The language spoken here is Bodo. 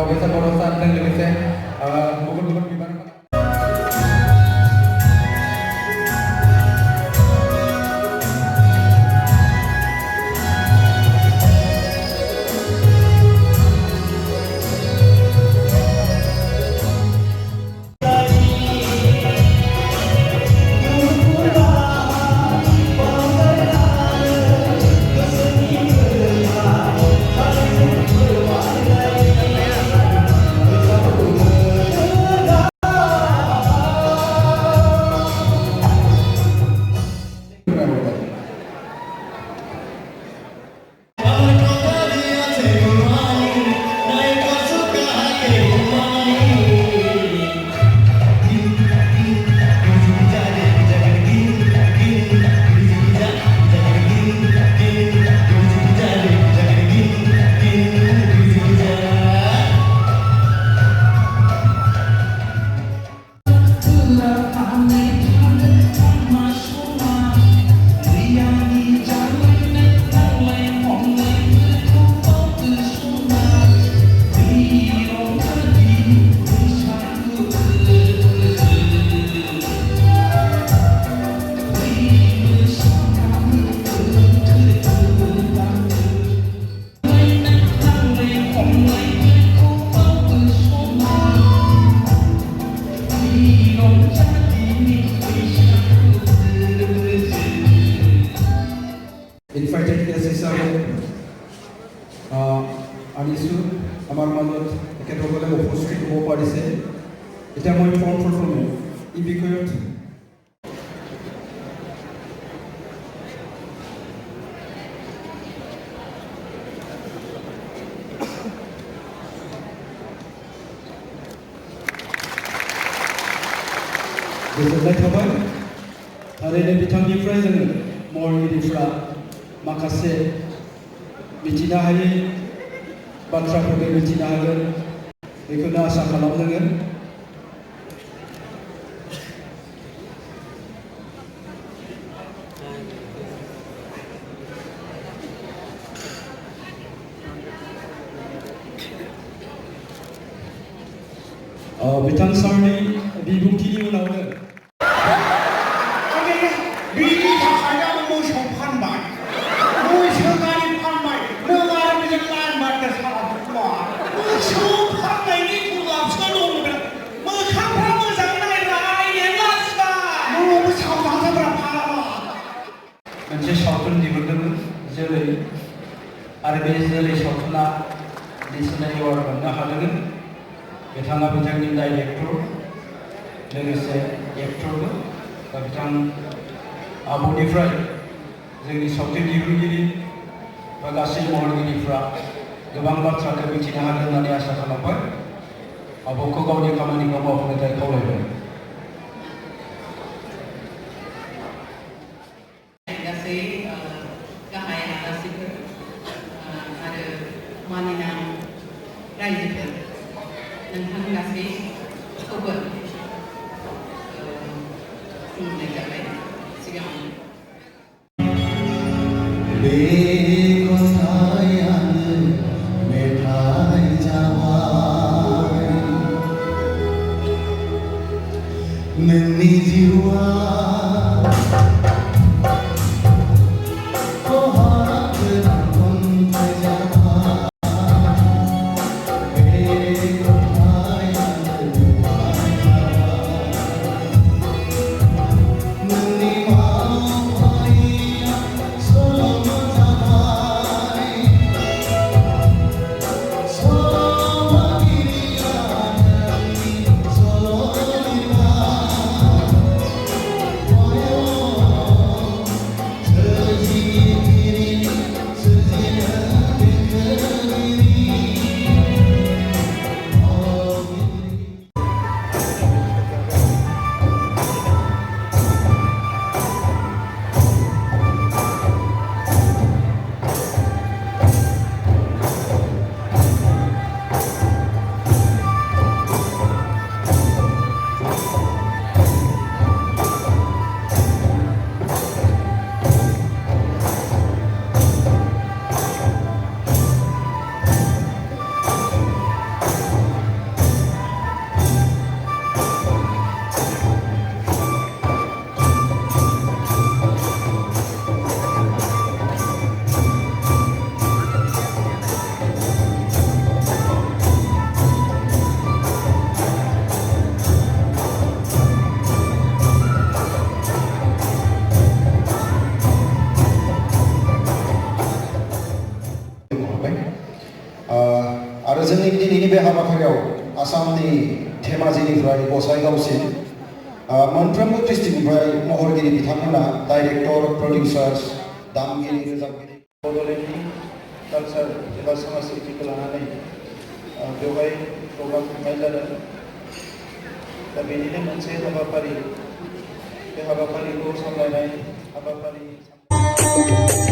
Profesor Porosan dan logisnya gugur-gugur gimana Pak? Invited guests হিসাবে আনিছোঁ আমাৰ মাজত তেখেতসকলে উপস্থিত হ'ব পাৰিছে এতিয়া মই প্ৰথমে এই বিষয়ত गोजोननाय थाबाय थारैनो बिथांनिफ्राय जोङो महरगिरिफ्रा माखासे मिथिनो हायै बाथ्राफोरखौ मिथिनो हागोन बेखौनो आसा खालामदों बिथां सारनि बिबुंथिनि उनावनो मोनसे सावथुन दिहुनदोंमोन जोलै आरो बे जोलै सावथुना नेशनेल एवार्ड मोननो हादोंमोन बिथाङा बिथांनि डाइरेक्टर लोगोसे एक्टरबो बिथां आब'निफ्राय जोंनि सावथुन दिहुनगिरि बा गासै महरगिरिफ्रा गोबां बाथ्राखौ मिथिनो हागोन होननानै आसा खालामबाय आब'खौ गावनि खामानिखौ मावफुंनो थाखाय खावलायबाय रायजोफोर नोंथां गासैखौबो खुलुमनाय जाबाय सिगाङावनो बे गसायानो मेथाइ जाबाय नोंनि जिउआ दिनैनि बे हाबाफारियाव आसामनि धेमाजिनिफ्राय गसाइगावसिम मोनफ्रोमबो डिस्ट्रिक्टनिफ्राय महरगिरि बिथांमोना डाइरेक्टर प्रडिउसार्स दामगिरि रोजाबगिरि बड'लेण्डनि कालचार एबा संस्कृतिखौ लानानै बेवहाय प्रग्राम खुंनाय जादों दा बेनिनो मोनसे हाबाफारि बे हाबाफारिखौ सामलायनाय हाबाफारि